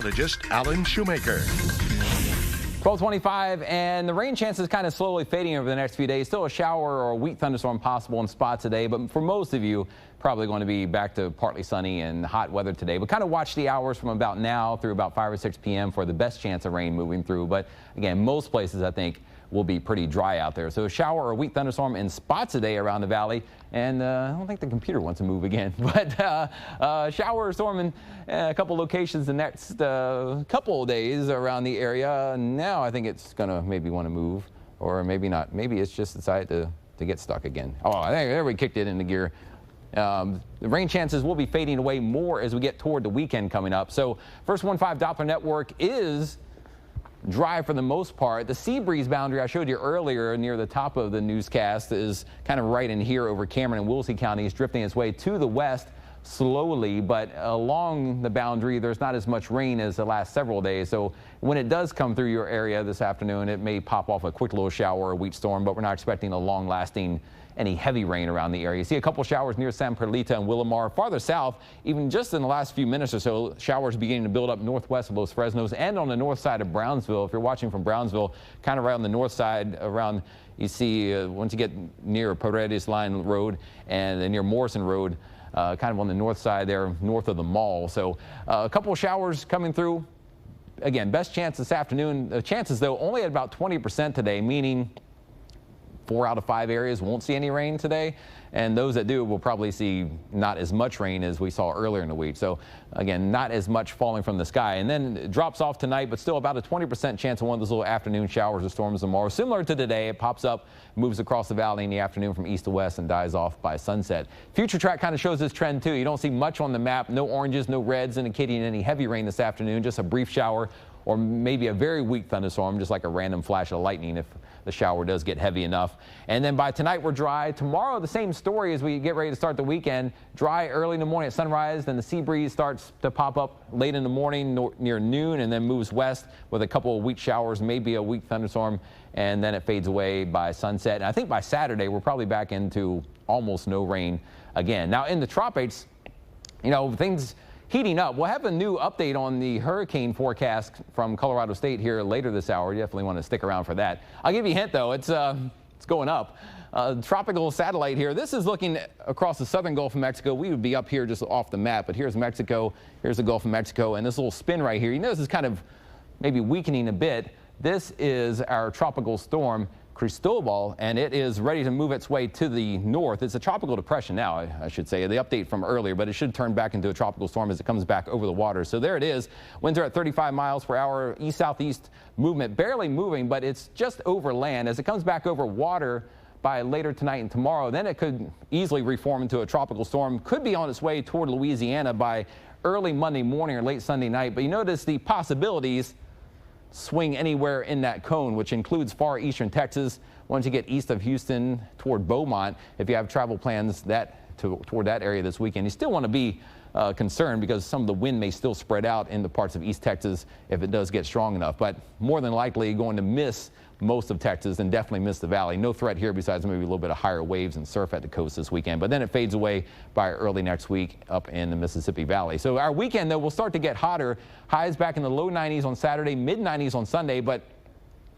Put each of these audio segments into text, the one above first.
Alan Shoemaker. 12:25, and the rain chance is kind of slowly fading over the next few days. Still a shower or a weak thunderstorm possible in spots today, but for most of you, probably going to be back to partly sunny and hot weather today. But kind of watch the hours from about now through about 5 or 6 p.m. for the best chance of rain moving through. But again, most places I think will be pretty dry out there. So a shower or a weak thunderstorm in spots today around the valley. And I don't think the computer wants to move again. But shower or storm in a couple locations the next couple of days around the area. Now I think it's going to maybe want to move, or maybe not. Maybe it's just decided to get stuck again. Oh, there we kicked it into gear. The rain chances will be fading away more as we get toward the weekend coming up. So First 1.5 Doppler network is dry for the most part. The sea breeze boundary I showed you earlier near the top of the newscast is kind of right in here over Cameron and Woolsey counties, drifting its way to the west slowly, but along the boundary there's not as much rain as the last several days. So when it does come through your area this afternoon, it may pop off a quick little shower or a weak storm, but we're not expecting a long-lasting any heavy rain around the area. You see a couple showers near San Perlita and Willamar. Farther south, even just in the last few minutes or so, showers beginning to build up northwest of Los Fresnos and on the north side of Brownsville. If you're watching from Brownsville, kind of right on the north side around, you see once you get near Paredes Line Road and near Morrison Road, kind of on the north side there, north of the mall. So a couple of showers coming through. Again, best chance this afternoon. The chances, though, only at about 20% today, meaning 4 out of 5 areas won't see any rain today, and those that do will probably see not as much rain as we saw earlier in the week. So again, not as much falling from the sky, and then it drops off tonight, but still about a 20% chance of one of those little afternoon showers or storms tomorrow. Similar to today, it pops up, moves across the valley in the afternoon from east to west and dies off by sunset. Future track kind of shows this trend too. You don't see much on the map, no oranges, no reds indicating any heavy rain this afternoon, just a brief shower or maybe a very weak thunderstorm, just like a random flash of lightning if the shower does get heavy enough. And then by tonight, we're dry. Tomorrow, the same story as we get ready to start the weekend. Dry early in the morning at sunrise, then the sea breeze starts to pop up late in the morning near noon and then moves west with a couple of weak showers, maybe a weak thunderstorm, and then it fades away by sunset. And I think by Saturday, we're probably back into almost no rain again. Now, in the tropics, you know, things heating up. We'll have a new update on the hurricane forecast from Colorado State here later this hour. You definitely want to stick around for that. I'll give you a hint, though. It's going up. Tropical satellite here. This is looking across the southern Gulf of Mexico. We would be up here just off the map, but here's Mexico. Here's the Gulf of Mexico, and this little spin right here. You notice it's kind of maybe weakening a bit. This is our tropical storm, Cristobal, and it is ready to move its way to the north. It's a tropical depression now, I should say, the update from earlier, but it should turn back into a tropical storm as it comes back over the water. So there it is. Winds are at 35 miles per hour, east-southeast movement, barely moving, but it's just over land. As it comes back over water by later tonight and tomorrow, then it could easily reform into a tropical storm. Could be on its way toward Louisiana by early Monday morning or late Sunday night. But you notice the possibilities swing anywhere in that cone, which includes far eastern Texas. Once you get east of Houston toward Beaumont, if you have travel plans toward that area this weekend, you still want to be concerned because some of the wind may still spread out into parts of East Texas if it does get strong enough. But more than likely going to miss most of Texas and definitely miss the valley. No threat here besides maybe a little bit of higher waves and surf at the coast this weekend. But then it fades away by early next week up in the Mississippi Valley. So our weekend, though, will start to get hotter. Highs back in the low 90s on Saturday, mid 90s on Sunday. But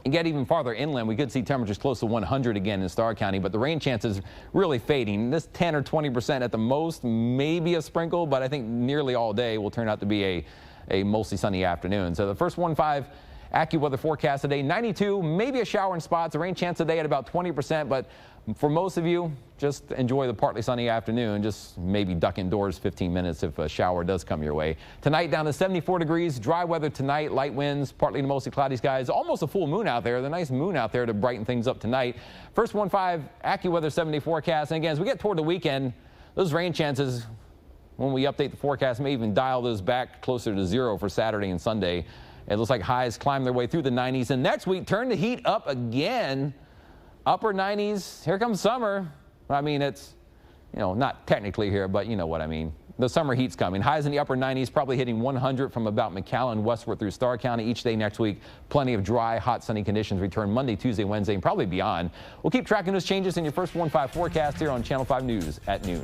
and get even farther inland, we could see temperatures close to 100 again in Starr County, but the rain chances really fading. This 10 or 20% at the most, maybe a sprinkle, but I think nearly all day will turn out to be a mostly sunny afternoon. So the First 1.5 AccuWeather forecast today, 92, maybe a shower in spots, a rain chance today at about 20%, but for most of you, just enjoy the partly sunny afternoon. Just maybe duck indoors 15 minutes if a shower does come your way. Tonight down to 74 degrees, dry weather tonight, light winds, partly to mostly cloudy skies, almost a full moon out there. The nice moon out there to brighten things up tonight. First 1.5 AccuWeather 7-day forecast. And again, as we get toward the weekend, those rain chances, when we update the forecast, may even dial those back closer to 0 for Saturday and Sunday. It looks like highs climb their way through the 90s. And next week, turn the heat up again. Upper 90s. Here comes summer. I mean, it's, you know, not technically here, but you know what I mean. The summer heat's coming. Highs in the upper 90s, probably hitting 100 from about McAllen westward through Starr County each day next week. Plenty of dry, hot, sunny conditions return Monday, Tuesday, Wednesday, and probably beyond. We'll keep tracking those changes in your First 1.5 forecast here on Channel 5 News at noon.